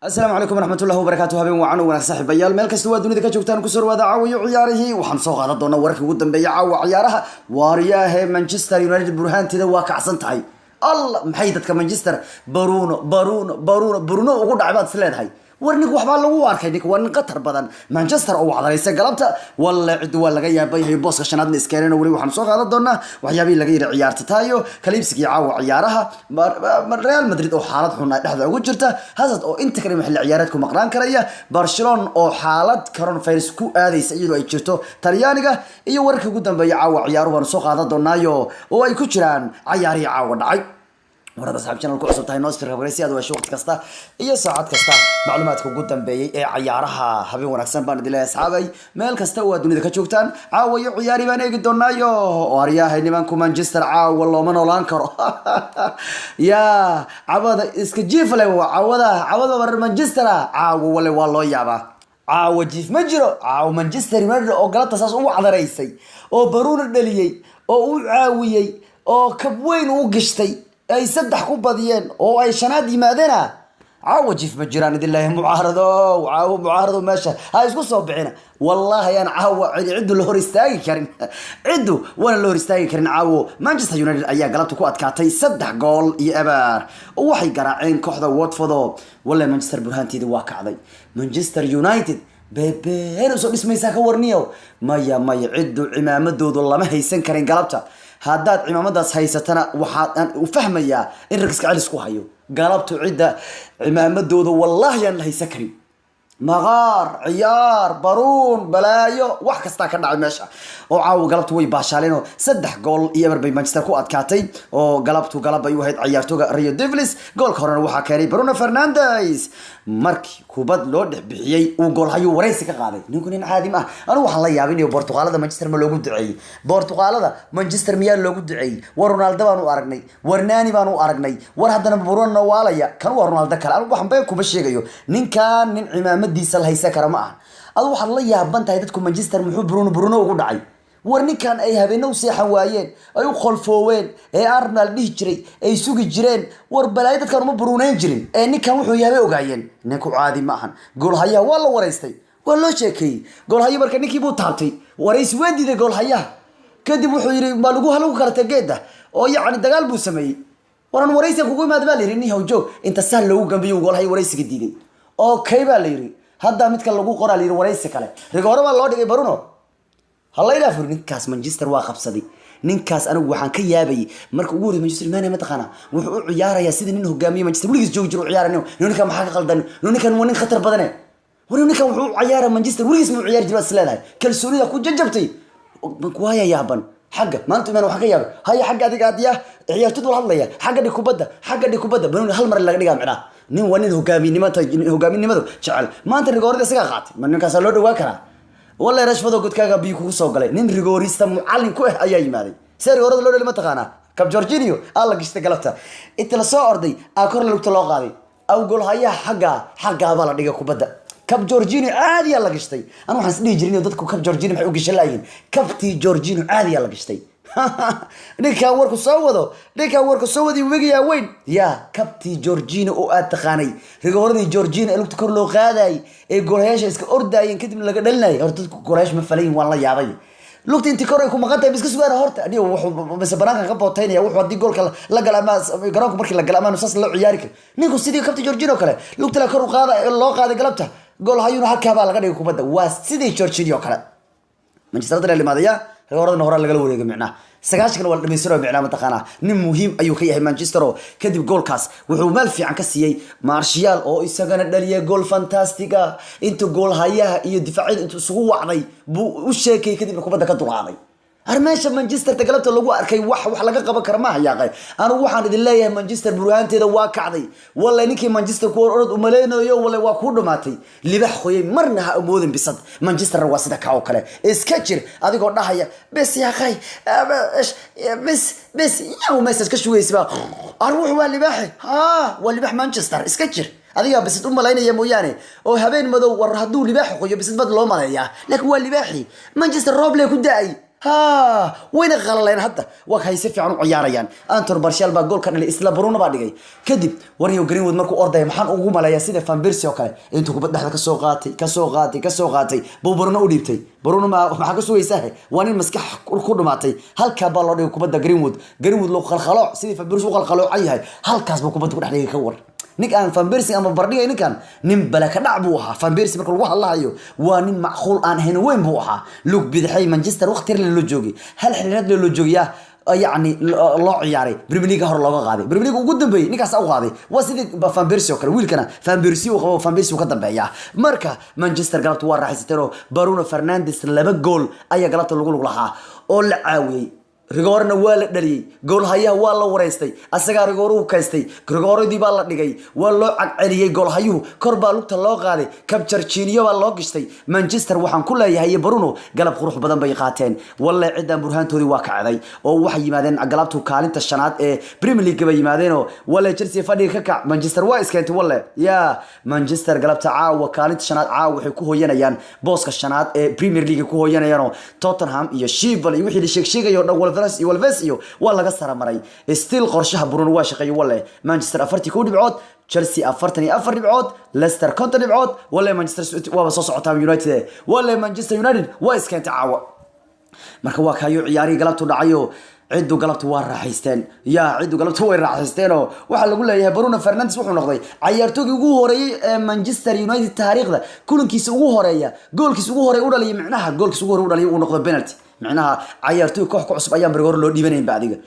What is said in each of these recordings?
السلام عليكم ورحمة الله وبركاته هبين وعنو ونصاحب بيال ملك استوى دنيا كجوكتان كسر ودا عاوي عياره وحن سو قادة دونا ورك ودن بيا عاو عيارها وارياه مانشستر يونايتد برهان تدا واقعسن تاي الله محيدتك مانشستر برونو ugu dhacbaad isleedahay warnig waxba lagu arkay dik war qatar badan Manchester oo wacdaraysa galabta walla cid waa laga yaabay hay booska shanaad iskeenana wali waxaan soo qaadan doonaa waxyaabii laga yiri ciyaarta taayo kaliibsiga caawa ciyaaraha Real Madrid oo xaalad xun ah dhexda ugu jirta Hazard oo inta kale maxal ciyaareedku maqnaan karaya Barcelona oo xaalad coronavirus ku aadaysa iyadoo ay jirto Talyaaniga iyo wararka ugu dambeeya caawa ciyaaruhu waan soo qaadan doonaayo oo ay ku jiraan ciyaari caawa dhacay ورد أصحاب channel كويس وتاي نوس في الخبرية هذا وش وقت كستا إيه ساعات كستا معلومات كوجود تنبيه عيارها حبي ونكسن بان دلها أصحابي مال كستا ودنيا كشوكتان عاوي عياري بان يقدرنا يو واريا هني مانكو مانشستر عاو والله من ولانكر يا عوض إسكجيف له عوض ور مانشستر عاو والله يابا عاو جيف مجرو عاو مانشستر يونايتد أو غلط أساس أو على رئيسي أو برون الدليل أو عاوي أو كبوين وقشتي أي صدح كوباديين أو أي شناد يمادنا عاوج في مجران الله معارضة معارضة ماشى هاي اسكو صوبعنا والله يعني عاو عدو الهورستاي كرين عدو وانا الهورستاي كرين عاو مانشستر يونايتد أيها قلبتو كوات كاتي صدح جول يأبار ووحي قراعين كوحدة واتفضو ولا مانشستر برهانتي دي واقع ذي مانشستر يونايتد بيبي هنا سو اسمي ساكا ورنيو ما عدو عمامة دود والله ما هيسن كرين قلبتا هادات عمامadaas haysatana waxaan u fahmayaa in ragska cali isku hayo galabtu cida cimaamadooda wallahi aan la haysan karin مغار عيار بارون بلايو wax kasta ka dhacay meesha oo caaw galabtu way baashaaleenoo 3 gool iyo barbay Manchester ku adkaatay oo galabtu galab ay wahayd ciyaartoyga Rio Devils goolka horena waxa keenay Bruno Fernandes markii kubad loo dhixbixiyay uu gool hayo wareysi ka qaaday ninku nin caadi ma anu waxaan la yaabin in Portugalada Manchester ma loogu duceeyay Portugalada Manchester miyaa loogu duceeyay war Ronaldo baan u aragnay war Nani baan u aragnay war haddana Bruno waalaya kan war Ronaldo kale anu waxaan bay kuba sheegayo ninkan nin cimaamad ديسل هيسا كرما أدو واحد الله يهبان تايدتكم مانشستر محو برونو ugu dhacay warni kan ay habeenno seexan waayeen ay u qolfooween ee Arnold dhihi jiray ay sugi jireen war balaayad dadkan uma buruunayn jirin ee ninkan wuxuu yaabay ogaayeen ninku caadi ma ahan gool haya waa la wareystay waa loo sheekay gool haya marka ninkii buu taabtay wareys weediday gool haya kadib wuxuu yiri ma lagu halagu karta geeda oo yaani dagaal buu sameeyay waran wareysi kugu imaad baa leeyahay nin hawjoog inta sahal lagu gambiyo gool haya wareysiga diiday oo kayba leeyahay هذا مثل لو قرأ لي ورئيس كله رجعوا ما الله دقي برونو الله يلافر نكاس مانشستر واقف صدي نكاس أنا وحن كيابي مرك وجود مانشستر ما أنا متقنا وعياره يا سيدي إنه جامي مانشستر وليس جوجر عياره إنه كان محقق غلطان إنه كان ونين خطر بدنه وإنه كان عياره مانشستر وليس مو عيار جلوس سلالة كل سوري كون جنجبتي بقوايا يابن حقه ما أنتم أنا وحقي يابن هاي حقه دي قادية عيار تدور الله يا حقه دي كوبدة بنقول هالمرة اللي قاعد معنا nin wanin hogaaminimadu jecel maanta rigoorida isaga qaatay man ninkaas loo dhawaa kara wallahi rashfado godkaaga biyo kugu soo galay nin rigoorista mucallin ku ah ayaa yimaaday si rigoorida loo dhalma taqaana Cap Jorginho alla gishta galabta inta la soo orday kor lugta loo qaaday aw gool haya xagga baa la dhigay kubadda Cap Jorginho caadi la gishtay anu waxaan isdhihi jirin dadku Cap Jorginho maxay u gishan laayeen Capti Jorginho caadi la gishtay ninka warku soo wadi wigiya weyn ya Capti Jorginho oo aad taqaanay rigooradii Jorginho lugta kor loo qaaday ee goolayaasha iska ordayeen kadib laga dhalinay horta goolayash ma falayn waan la yaabay lugta intii kor ay ku maqantay iska sugaar horta adiga wuxuu bas banaanka ka bootaynaya wuxuu hadii goolka la galama garoonka markii la galama nusas la ciyaari karo ninku sidii Capti Jorginho kale lugta la kor u qaaday loo qaaday galabta gool hayuna halka baa laga dhigay kubadda waa sidii Jorginho kale Manchester United limaadaya rigooradna hore laga wareegay macnaa sagaashkan wal dhameystiro macnaa mataqaana nin muhiim ayuu ka yahay Manchester oo kadib goolkaas wuxuu meel fiican ka siiyay Martial oo isagana dhaliyay gool fantastiga inta gool hayaha iyo difaacid inta isugu wacday buu u sheekay kadib kubadda ka dulqaaday armeesha Manchester tagalabta lagu arkay wax laga qaban karo ma hayaaqay anu waxaan idin leeyahay Manchester burhaanteeda waa kacday wallahi ninkii Manchester ku orod u maleeynaayo wallahi waa ku dhumaatay libax qoyay marna ha amoodin bisad Manchester waa sida ka oo kale iska jir adigoo dhahaya bes ya qay bes yaa ma iska shugeysba arwux waa libax waa libax Manchester iska jir adiga bisad u maleynaya mooyaane oo habeen madow war haduu libax qoyo bisad bad loo maleeyaa laakiin waa libaxi Manchester roob leh ku daay wayna qalaleen hadda waa kay si fiican u ciyaarayaan Anthony Martial baa gool ka dhalay isla Bruno baa dhigay kadib warniyo Greenwood markuu orday maxaan ugu maleeyaa sida Van Persie oo kale intuu kubad dhaxda ka soo qaatay buu Bruno u dhiibtay Bruno ma ka sugaysaa waa nin maskax ku dhumaatay halka baa loo dhigay kubadda Greenwood loo qalqalo sidii Van Persie u qalqalo ayahay halkaas buu kubadda ku dhaxdhigay ka war nin aan Van Persie ama bardhigay ninkan nin bala ka dhac buu ahaa Van Persie markuu lagu hadlayo waa nin macquul aan ahayn weyn buu ahaa lug bidixay Manchester waqti loo joogay hal xiriirad loo joogiyaa يعني لو عياري بريمير هور لوغا قادي بريمير ugu dambeeyay ninkaas u qaaday waa sidii Van Persie oo kale wiilkana Van Persie oo qabo Van Persie ka dambeeya marka Manchester galabta waa raaxaysatay Bruno Fernandes laba gool ayaa galabta lagu lug lahaa oo la caawiyay Rigorna waa la dhaliyay gool hayaa waa la wareystay asaga Rigor uu kaystay Rigoradii baa la dhigay waa loo cagceliyay gool hayuu kor baa lugta loo qaaday kabjar Chiniyo baa loo gishtay Manchester waxaan ku leeyahay Bruno galab qurux badan bay qaateen wallahi ciidan burhaantoodii waa kacday oo waxay yimaadeen galabtu kaalinta shanaad ee Premier League bay yimaadeen oo wallahi Chelsea fadhiga ka kac Manchester waa iskeentay wallahi ya Manchester galabta caawa kaalinta shanaad caawa waxay ku hooyanayaan booska shanaad ee Premier League ku hooyanayaan Tottenham iyo Sheffield iyo wixii la sheegayo dhan والفيس ولا قصر مري ستيل قرشها برونو واشقي ولا مانشستر أفرتي كود بعود تشيلسي أفرتني أفر بعود ليستر كونتني بعود ولا مانشستر وبصوص عتام يونايتد ولا مانشستر يونايتد وايس كان تعاون marka waa kayo ciyaari galabtu dhacayo ciidu galabtu waa raaxaysteen ciidu galabtu way raaxaysteen oo waxa lagu leeyahay Bruno Fernandes wuxuu noqday ciyaartoygii ugu horeeyay ee Manchester United taariikhda kulankiisa ugu horeeya goolkiisa ugu horeey u dhaliyay macnaha goolkiisa ugu horeey u dhaliyay uu noqdo penalty macnaha ciyaartoy koox ku cusub ayaa Rigor loo dhiibanay baadiga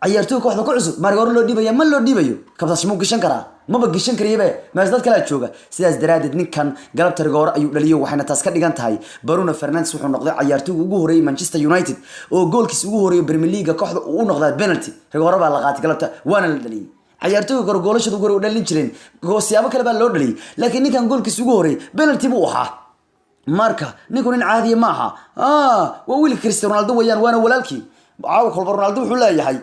ciyaartoy kooxda ku cusub Rigor loo dhiibaya ma loo dhiibayo kabtaas mu gashan karaa maba gashan kariyaba ma dad kala jooga sidaas daraadeed ninkan galabta Rigor ayuu dhaliyo waxayna taas ka dhigan tahay Bruno Fernandes wuxuu noqday ciyaartoyga ugu horeeyay Manchester United oo goolkiisa ugu horeeyay Premier League kooxda uu noqday penalty Rigor baa la qaatay galabta waana la dhaliyay ciyaartoyga goolashada ugu horeeyay u dhalin jireen siyaabo kale baa loo dhaliyay laakiin ninkan goolkiisa ugu horeeyay penalty buu ahaa marka ninku nin caadi ma aha waa wiil Cristiano Ronaldo wayaan waana walaalkii caawa kolba Ronaldo wuxuu leeyahay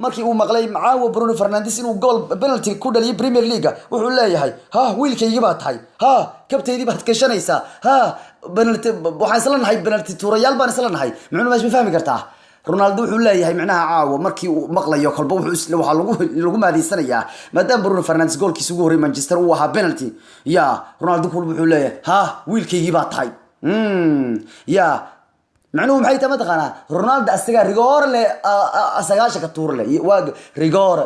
markii uu maqlay caawa Bruno Fernandes inuu gool penalty ku dhaliyay Premier League wuxuu leeyahay wiilkayga baa tahay kabtaydii baad gashanaysaa penalty waxaan isla nahay penalty tuurayaal baan isla nahay macnuhu ma fahmi kartaa Ronaldo wuxuu leeyahay macnaha caawa markii uu maqlayo kolba wuxuu waxa lagu maadiisanayaa maadaama Bruno Fernandes goolkiisa ugu horeeyay Manchester uu ahaa penalty Ronaldo wuxuu leeyahay wiilkaygi baa tahay macnuhu maxay tahay mataqaana Ronaldo asaga Rigor le asagaasha ka tuur le waa Rigor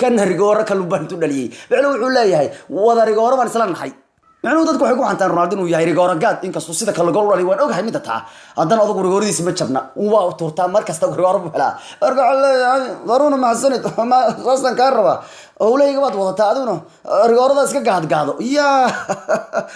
kan Rigor ka lubantu dhaliyay macnuhu wuxuu leeyahay wada Rigor baan isla nahay macnuhu dadku waxay ku xantaan Ronaldo inuu yahay Rigor gaad inkastoo sida kala gool dhaliyay waan ogahay mid taa haddana odagu Rigoradiisa ma jabna waa tuurtaa markasta Rigor buu helaa arka leeyahay Bruno ma xasanid ma saasan ka raba awlayga baad wadataa aduna Rigorada iska gaadgaado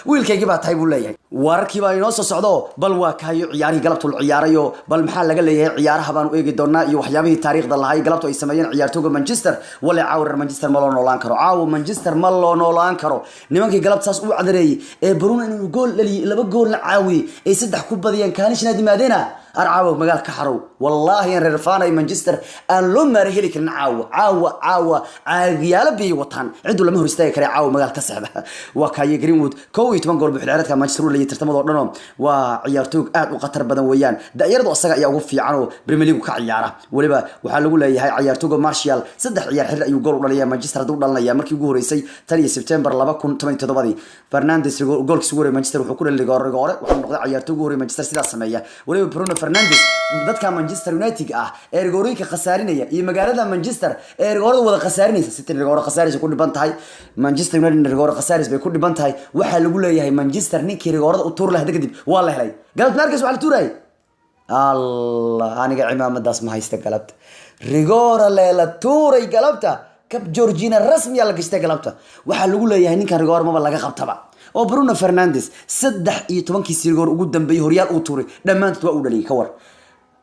wiilkayga baa tahay buu leeyahay wararkii baa inoo soo socdo bal waa kayo ciyaari galabtu ciyaarayo bal maxaa laga leeyahay ciyaaraha baan u eegi doonaa iyo waxyaabihii taariikhda lahaay galabtu ay sameeyeen ciyaartooyga Manchester wala caawir Manchester ma loo noolaan karo Manchester ma loo noolaan karo nimankii galabtaas u cadareeyay ee Bruno inuu gool dhaliyay laba gool la caawiyay ay saddex ku badiyeen kaalishna dimaadena arcaawo magaalka xarow wallahi in reer faanay Manchester aan loo maariheli karin caawa caagyaala bi watan ciidu lama hor istaagi kare caawa magaalka saxda waa kaay Greenwood 12 gool bixil ciyaaradka Manchester United tartamada oo dhan waa ciyaartoy aad u qatar badan weeyaan daayiradu asaga ayaa ugu fiican oo Premier League ka ciyaara waliba waxa lagu leeyahay ciyaartoyga Martial saddex ciyaar xiriir ayuu gool u dhaliyay Manchester u dhalinaya markii ugu horeysay 3 September 2017 Fernandes goolkiisa ugu horeeyay Manchester wuxuu ku dhaliyay Rigor wuxuu noqday ciyaartoyga ugu horeeyay Manchester sidaas sameeya waliba Bruno Fernandes dadka Manchester United ee Rigorka khasaarinaya iyo magaalada Manchester ee Rigorada wada khasaarinaysa City Rigor khasaaris ku dhiban tahay Manchester United Rigor khasaaris bay ku dhiban tahay waxa lagu leeyahay Manchester ninkii Rigorada u tuur lahayd kadib waa la helay galab markaas waxa la tuuray Allah aniga cimaamadaas ma haysta galabta Rigor la tuuray galabta kab Georgina rasmi la gashtay galabta waxa lagu leeyahay ninkan Rigor ma laga qabtaba oo Bruno Fernandes 13 Rigor ugu dambeeyay horyaal uu tuuray dhamaantood waa u dhaliyay ka war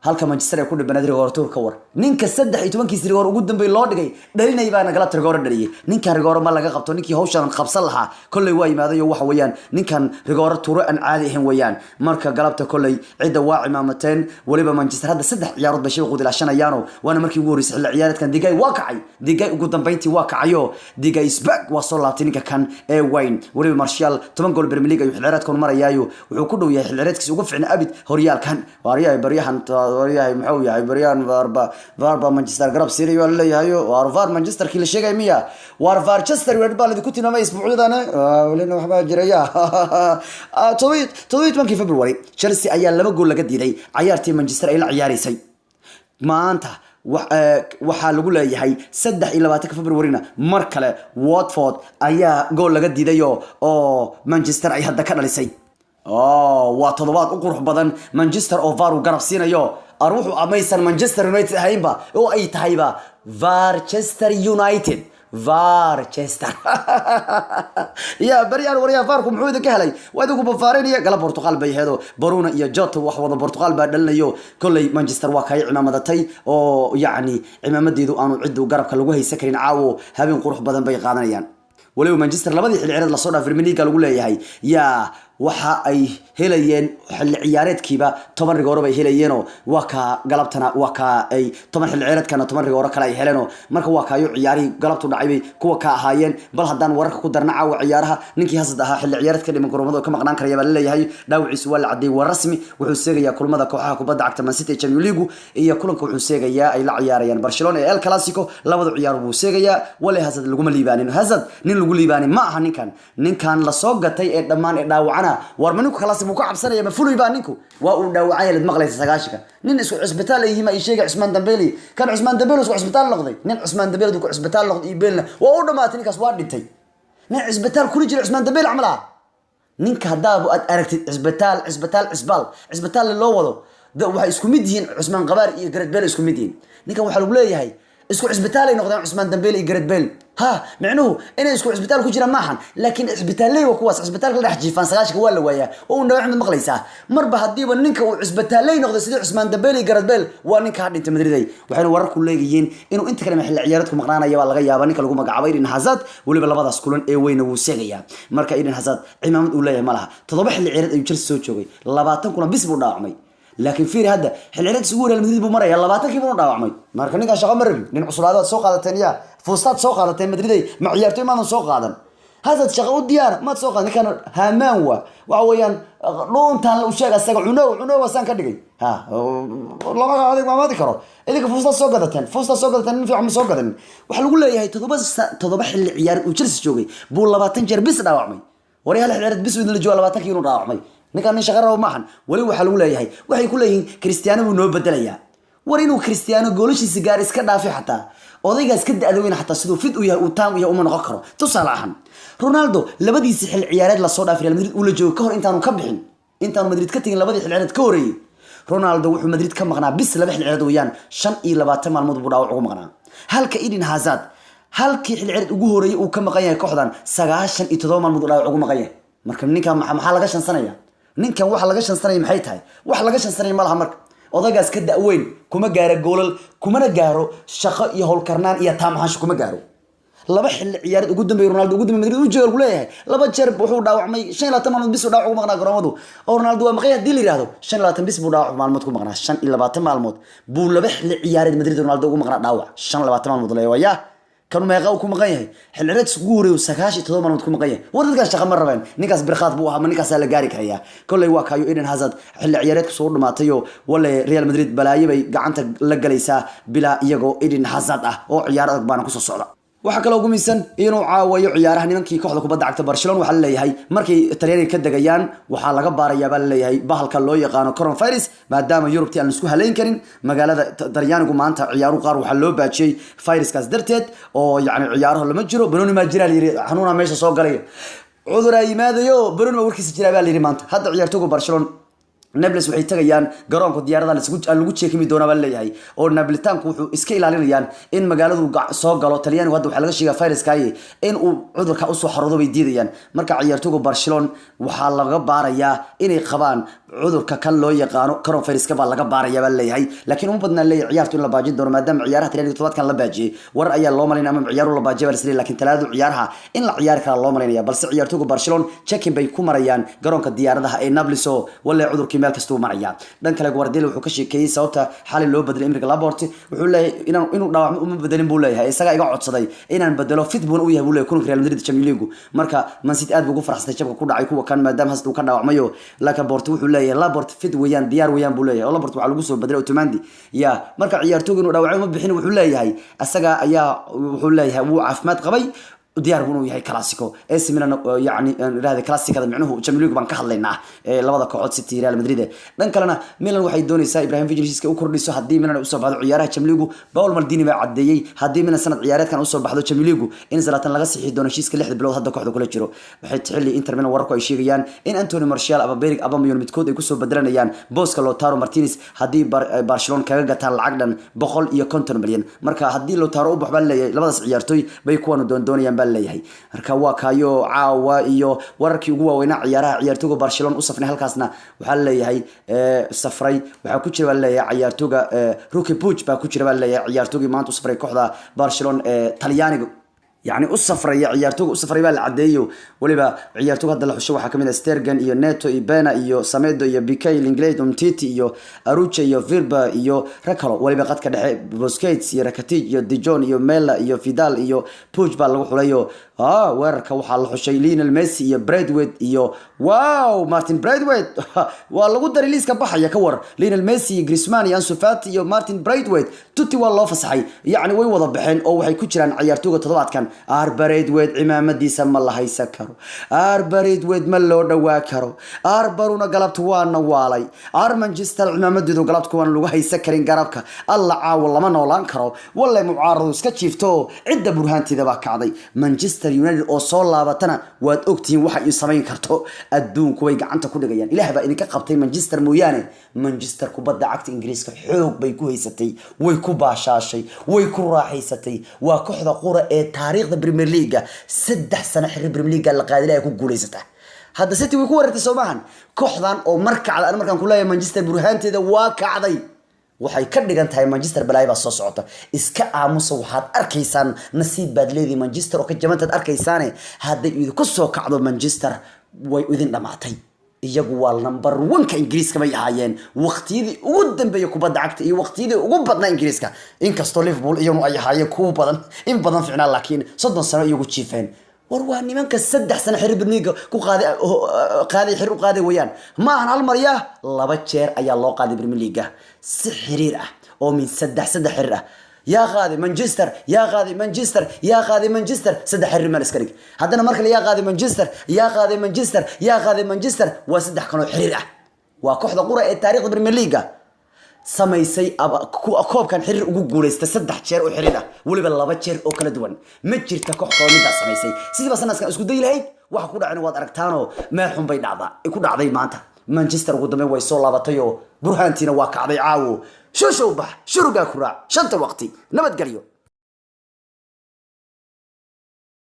halka Manchester ay ku dhibanayd rigoor tour ka war ninka 13 rigoor ugu dambeey loo dhigay dhalinay baana galabta rigoor dhaliyay ninka rigoor ma laga qabto ninkii hawshan qabsan lahaa kulay waa yimaadayo waxa weeyaan ninkan rigoor tour aan caadi ahayn weeyaan marka galabta kulay cida waa cimaamateen waliba Manchester hadda 3 ciyaarood bay shaqo dilaashanayaano waana markii ugu horeysay xilli ciyaareedkan digay waa kacay digay ugu dambeyntii waa kacayo digay isback waa soo laabtay ninka kan ee Wayne waliba Martial 10 gool Premier League ayuu xilli ciyaareedkan marayaayo wuxuu ku dhow yahay xilli ciyaareedkiisa ugu fiicnaa abid horyaalkan waariyahay baryahan waariyahay muxuu yahay baryan varba Manchester garab Syria la leeyahay var Manchester kii la sheegay miya war Manchester United baa la ku tilmaamay isbuucdana walaana waxba jiraya 17 February Chelsea ayaa 2 gool laga diiday ciyaartii Manchester ay la ciyaarisay maanta waxaa lagu leeyahay 23 February-na mar kale Watford ayaa gool laga diiday oo Manchester ay hadda ka dhalisay waa toddobaad u qurux badan Manchester oo VAR u garab siinayo aruuxu amaysan Manchester United ahaynba oo ay tahayba Manchester United Manchester ya bariyaan wariya VAR ku muxuu idinka helay waa idinku bafaarinaya galab Portugal bay heedo Baruna iyo Jota wax wada Portugal baa dhalinayo kulay Manchester waa kay cimaamadatay oo yaani cimaamadeedu aanu cid garabka lagu haysan karin caawo habeen qurux badan bay qaadanayaan waliba Manchester labadii xilli ciyaareed la soo dhaafay Premier League lagu leeyahay yaa waxa ay helayeen xilli ciyaareedkiiba 10 rigoor bay helayeen oo waa ka galabtana waa ka ay 10 xilli ciyaareedkana 10 rigoor kale ay heleen marka waa ka ayu ciyaari galabtu dhacay kuwa ka ahaayeen bal hadaan wararka ku darna caawa ciyaaraha ninkii hasad ahaa xilli ciyaareedka dhiman garoomada ka maqnaan karaya baa leeyahay dhaawiciisu waa la cadeey war rasmi wuxuu sheegayaa kulmada kooxaha kubadda cagta Man City Champions League iyo kulanka wuxuu sheegayaa ay la ciyaarayaan Barcelona ee El Clasico labada ciyaar buu sheegayaa wali hasad lagu ma liibaanin hasad nin lagu liibaanin ma aha ninkan la soo gatay ee dhamaan ee dhaawacana war maninku kalaas mu ka cabsanaya ma fulay baa ninku waa uu dhaawacay lid maqlaysa sagaashika nin isku cisbitaal ay yima ay sheegay Usman Dembele kan Usman Dembele isku cisbitaal noqday nin Usman Dembele ku cisbitaal noqday iibelna waa u dhamaatay ninkaas waa dhintay nin cisbitaal kuli jira Usman Dembele amala ninka hadaab aad aragtid cisbitaal loo wado waxa isku mid yihiin Usman Qabaar iyo Gareth Bale isku mid yihiin ninkan waxa lagu leeyahay isku cisbitaal ay noqdaan Usman Dembele iyo Gareth Bale ha macnuhu inay isku cisbitaal ku jiraan maahan laakiin cisbitaalay waa kuwaas cisbitaalka la xajifan sagaashka waa la waaya oo uu dhawac mid maqlaysa marba hadiiba ninka uu cisbitaalay noqday sidii Usman Dembele iyo Gareth Bale waa ninka dhintay Madrid waxayna warar ku leeyihiin inuu inta kale xilli ciyaareedku maqnaanaya waa laga yaabaa ninka lagu magacaabay Eden Hazard waliba labadaas kulan ee weyna wuu seegaya marka Eden Hazard cimaamad uu leeyahay malaha 7 xilli ciyaareed ayuu Chelsea soo joogay 20 kulan bis buu dhaawacmay laakiin fiir hadda xilli ciyaareedkiisa ugu Real Madrid buu maraya 20 kii buu dhaawacmay marka ninka shaqo ma rabin nin cusulaad soo qaadateen ya fustaad soo qaadateen Madrid ma ciyaartooy ma soo qaadan هذا شغل وديار ما تسوق كان هامان وعويان لون تان وشيء أسرع عنو وسان كدقي ها والله ما هذا ما ذكره إذا فرصة سوقتين في عم سوقتين وحلو له هي تضبح العيار وتشرس جوجي بقول لباتن جربس داوعمي وريها العيار بس من الجوال لباتن كيلو داوعمي نكان شغله معهن ولو حلو له هي وحي كله كريستيانو ونو بدليا ورينو كريستيانو قولش السجار إسكت في حتى odaygaas ka da'daweyna xataa sidoo fid u yahay uu taam iyo uma noqon karo tusaale ahaan Ronaldo labadiisa xil ciyaareed la soo dhaafay Real Madrid uu la joogo ka hor intaanu ka bixin intaanu Madrid ka tagin labadii xil ciyaareed ka horeeyay Ronaldo wuxuu Madrid ka maqnaa bis laba xil ciyaareed weeyaan 25 maalmood buu dhaawac ugu maqnaa halka Eden Hazard halkii xil ciyaareed ugu horeeyay uu ka maqan yahay kooxdan 97 maalmood dhaawac ugu maqan yahay marka ninkan maxaa laga shansanaya ninkan waxa laga shansanaya maxay tahay wax laga shansanaya ma laha marka odaygaas ka da'weyn kuma gaaro goolal kumana gaaro shaqo iyo howl karnaan iyo taamaxash kuma gaaro laba xilli ciyaareed ugu dambeeyay Ronaldo ugu dambeeyay Madrid uu joogo leeyahay laba jeer wuxuu dhaawacmay 25 maalmood bis uu dhaawac ugu maqnaa garoomadu oo Ronaldo waa maqay hadii la yiraahdo 25 bis buu dhaawac maalmood ku maqnaa 25 maalmood buu laba xilli ciyaareed Madrid Ronaldo ugu maqnaa dhaawac 25 maalmood leeyahay كانوا ما يقاو كم غيه حلرت سجوري وسكاشي تضمن من كم غيه ورد كاش شغل مرة بين نيكاس برخات بوها من نيكاس على جاري كهيا كل يواك هايو إيدن هازارد حل عيارات كسور ما تيو ولا ريال مدريد بلاي بي قعنت لجليسا بلا يجو إيدن هازارد أو عيارات بانو كسر صعدة waxa kale oo gumaysan inuu caawayo ciyaaraha nimankii kooxda kubadda cagta Barcelona waxa la leeyahay markay Talyaaniga ka dagayaan waxa laga baarayaa baa la leeyahay bahalka loo yaqaan coronavirus maadaama Yurubti aan isku haleyn karin magaalada Talyaanigu maanta ciyaaru qaar waxa loo baajiyay viruskaas darteed oo yaani ciyaaraha lama jiro Bruno ma jira xanuuna meesha soo galay cudur ay yimaadayo Bruno warkiisa jira baa la yiri maanta hadda ciyaartooyga Barcelona Nablus waxay tagayaan garoonka diyaaradaha lagu jeekimi doona baa leeyahay oo Nablitaanku wuxuu iska ilaalinayaan in magaaladu soo galo Talyaanigu hadda waxa laga sheegay fayraskaaye in uu cudurka u soo xaroodo bay diidayaan marka ciyaartoyga Barcelona waxa laga baarayaa inay qabaan cudurka kan loo yaqaano coronavirus baa laga baarayaa baa leeyahay laakiin uma badna leeyahay ciyaartu in la baajin doono maadaama ciyaaraha Talyaaniga todobaadkan la baajiyay war ayaa loo malaynayaa ama ciyaaru la baajiyay baa laakiin talaado ciyaaraha in la ciyaari kara loo malaynayaa balse ciyaartoyga Barcelona checking bay ku marayaan garoonka diyaaradaha ee Nablus oo wala cudurkii meel kasta uu maraya dhan kale Guardiola wuxuu ka sheekeeyay sababta xal loo bedelay Emerick Laporte wuxuu leeyahay inuu dhaawacmo uma bedelin buu leeyahay isaga iga codsaday inaan bedelo fitbon uu yahay buu leeyahay kulanka Real Madrid Champions League marka Man City aad ugu faraxsatay jabka ku dhacay kuwa kan maadaama hasdu ka dhaawacmayo laakiin Laporte wuxuu leeyahay Laporte fit weeyaan diyaar weeyaan buu leeyahay Laporte waxa lagu soo bedelay Otamendi ya marka ciyaartoygu inuu dhaawacmo ma bixin wuxuu leeyahay asaga ayaa wuxuu leeyahay wuu caafimaad qabay diyaar buu yahay classico AC Milan yani raadi classicada macnuhu Champions League baan ka hadlaynaa labada kooxood City Real Madrid dhan kalena Milan waxay doonaysaa Ibrahimovic heshiiska u kordhiso hadii Milan u soo baxdo ciyaaraha Champions League Paul Maldini baa cadeeyay hadii Milan sanad ciyaareedkan u soo baxdo Champions League in Zlatan laga sixi doono heshiiska 6 bilood hadda kooxda kula jiro waxay xilli Inter Milan wararku ay sheegayaan in Anthony Martial aba Beric Aubameyang midkood ay ku soo bedelanayaan booska Lautaro Martinez hadii Barcelona kaga gataan lacag dhan 150 milyan marka hadii Lautaro u baxbaan leeyahay labadaas ciyaartoy bay kuwan doonayaan baa leeyahay marka waa kaayo caawa iyo wararkii ugu waaweynaa ciyaaraha ciyaartoyga Barcelona u safnay halkaasna waxa leeyahay safray waxa ku jira leeyahay ciyaartoyga Roque Puig baa ku jira leeyahay ciyaartoyga maanta u safray kooxda Barcelona Talyaaniga يعني أصفر يا عيارتوج أصفر يبال عديو ولبا عيارتوج هذا الحشو حكى من ستيرجن إيو نيتو إيبانا إيو ساميدو إيو بيكاي الإنجليز ومتيتي إيو أروتشا إيو فيربا إيو ركلو ولبا قد كده بوسكيتس إيو راكاتيج إيو ديجون إيو ميلا إيو فيدال إيو بوج بالوحوليو وركا وحال حشيلين الميسي إيو بريدويت إيو واو مارتن بريدويت والله قدر ريليس كبحة يا كور لين الميسي جريسمان أنسو فاتي إيو مارتن بريدويت توتي والله فصحي يعني وي وضبحين أو حي كوتشران عيارتوج تضبط كان بريدويت عمامديسا ما الله يسكرو بريدويت ما لو دوا كرو برونا قلبت وانا والي مانشستر عمامديدو قلبت كوان لو هيسكرين قربك الله والله ما نولان كرو والله معارض اسكا جيفتو عده برهانتي دبا كعدي مانشستر يونايتد oo soo laabatana waad ogtiin waxa ay sameyn karto adduunku way gacanta ku dhigayaan ilaahay baa idinka qabtay Manchester mooyaane Manchester kubadda cagta Ingiriiska xoog bay ku haysatay way ku baashaashay way ku raaxaysatay waa kooxda qura ee taariikhda Premier League 3 sano xiriir Premier League la qaaday ay ku guuleysatay hadda City way ku wareertay Soomahan kooxdan oo markaan ku leeyahay Manchester burhaanteeda waa kacday waxay ka dhigan tahay Manchester balay baa soo socota iska aamusa waxaad arkaysaan nasiib baad leedahay Manchester oo ka jamantaad arkaysaan hadday idinku soo kacdo Manchester way idin dhamaatay iyagu waa number 1 ka Ingiriiska bay ahaayeen waqtiyadii ugu dambeeyay kubadda cagta iyo waqtiyadii ugu badnaa Ingiriiska inkastoo Liverpool iyaguna ay ahaayeen kuwa badan in badan ficnaa laakiin 30 sano iyagu jiifeen war nimanka 3 sano xiriir Premier ku qaaday xiriir u qaaday weeyaan ma ahan hal mar ya laba jeer ayaa loo qaaday Premier League si xiriir ah oo min 3 xiriir ah يا قاضي مانشستر يا قاضي مانشستر يا قاضي مانشستر صدح حري مال اسكريك هذانا مركل يا قاضي مانشستر يا قاضي مانشستر يا قاضي مانشستر وصدح كانوا حرير وكوخدا قرة التاريخ بريمير ليغا سميسي كوب كان حرير ugu guuleystay 3 jeer oo xiriir ah waliba 2 jeer oo kala duwan ma jirta koox qoomida samaysay sidii sanadkan isku day lahayd waxa ku dhacay waad aragtaan oo meel xun bay ku dhacday maanta Manchester ugu dambeey way soo laabatay oo burhaantiina waa kacday caawo شو بح شرقا كراع شنطة وقتي نبت قريو